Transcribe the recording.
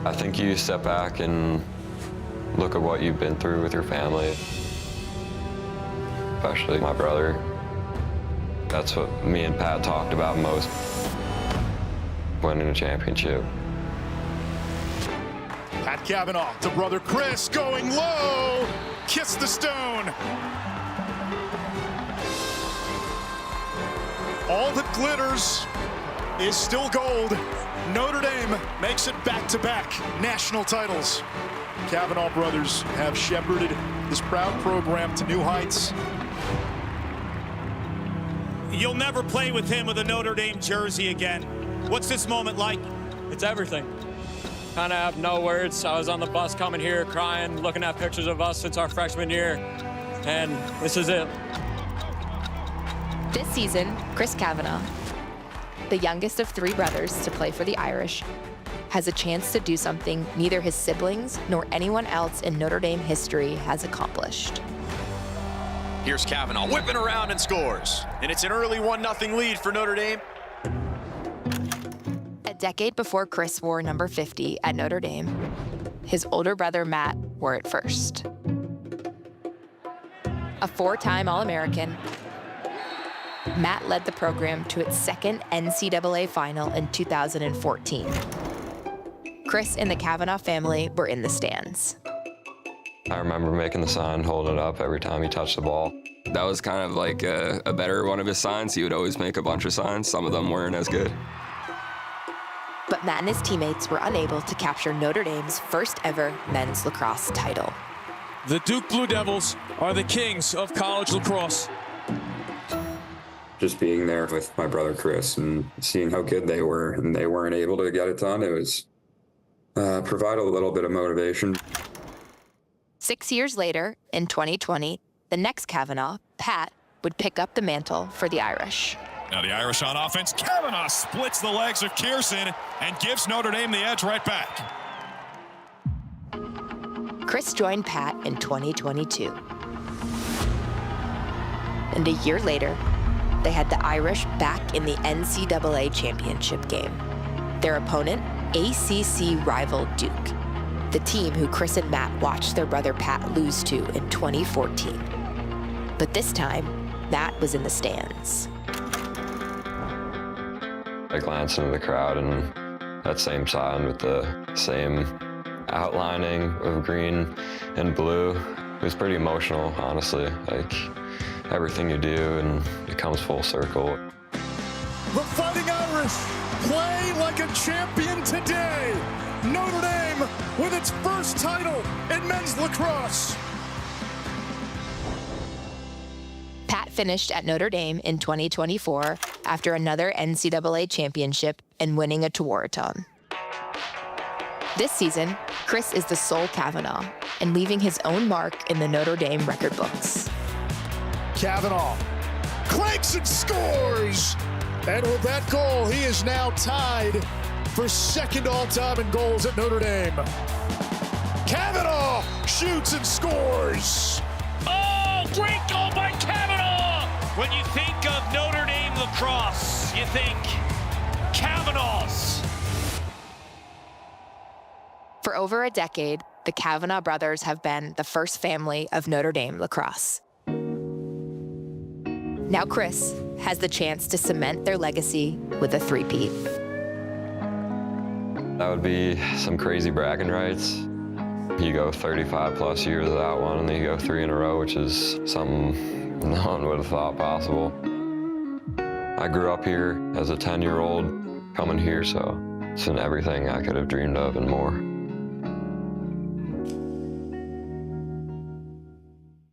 I think you step back and look at what you've been through with your family, especially my brother. That's what me and Pat talked about most, winning a championship. Pat Kavanagh to brother Chris, going low, kiss the stone. All that glitters is still gold. Notre Dame makes it back-to-back national titles. Kavanagh brothers have shepherded this proud program to new heights. You'll never play with him with a Notre Dame jersey again. What's this moment like? It's everything. Kind of have no words. I was on the bus coming here crying, looking at pictures of us since our freshman year, and this is it. This season, Chris Kavanagh, the youngest of three brothers to play for the Irish, has a chance to do something neither his siblings nor anyone else in Notre Dame history has accomplished. Here's Kavanagh whipping around and scores. And it's an early 1-0 lead for Notre Dame. A decade before Chris wore number 50 at Notre Dame, his older brother Matt wore it first. A four-time All-American, Matt led the program to its second NCAA final in 2014. Chris and the Kavanagh family were in the stands. I remember making the sign, holding it up every time he touched the ball. That was kind of like a better one of his signs. He would always make a bunch of signs. Some of them weren't as good. But Matt and his teammates were unable to capture Notre Dame's first ever men's lacrosse title. The Duke Blue Devils are the kings of college lacrosse. Just being there with my brother Chris and seeing how good they were, and they weren't able to get it done, it was provide a little bit of motivation. 6 years later, in 2020, the next Kavanagh, Pat, would pick up the mantle for the Irish. Now the Irish on offense. Kavanagh splits the legs of Kearson and gives Notre Dame the edge right back. Chris joined Pat in 2022. And a year later, they had the Irish back in the NCAA championship game. Their opponent, ACC rival Duke, the team who Chris and Matt watched their brother Pat lose to in 2014. But this time, Matt was in the stands. I glanced into the crowd, and that same sign with the same outlining of green and blue, it was pretty emotional, honestly. Like, everything you do, and it comes full circle. The Fighting Irish play like a champion today. Notre Dame with its first title in men's lacrosse. Pat finished at Notre Dame in 2024 after another NCAA championship and winning a Tewaaraton. This season, Chris is the sole Kavanagh and leaving his own mark in the Notre Dame record books. Kavanagh cranks and scores. And with that goal, he is now tied for second all-time in goals at Notre Dame. Kavanagh shoots and scores. Oh, great goal by Kavanagh! When you think of Notre Dame lacrosse, you think Kavanaghs. For over a decade, the Kavanagh brothers have been the first family of Notre Dame lacrosse. Now Chris has the chance to cement their legacy with a three-peat. That would be some crazy bragging rights. You go 35 plus years without one, and then you go 3 in a row, which is something no one would have thought possible. I grew up here as a 10-year-old coming here, so it's in everything I could have dreamed of and more.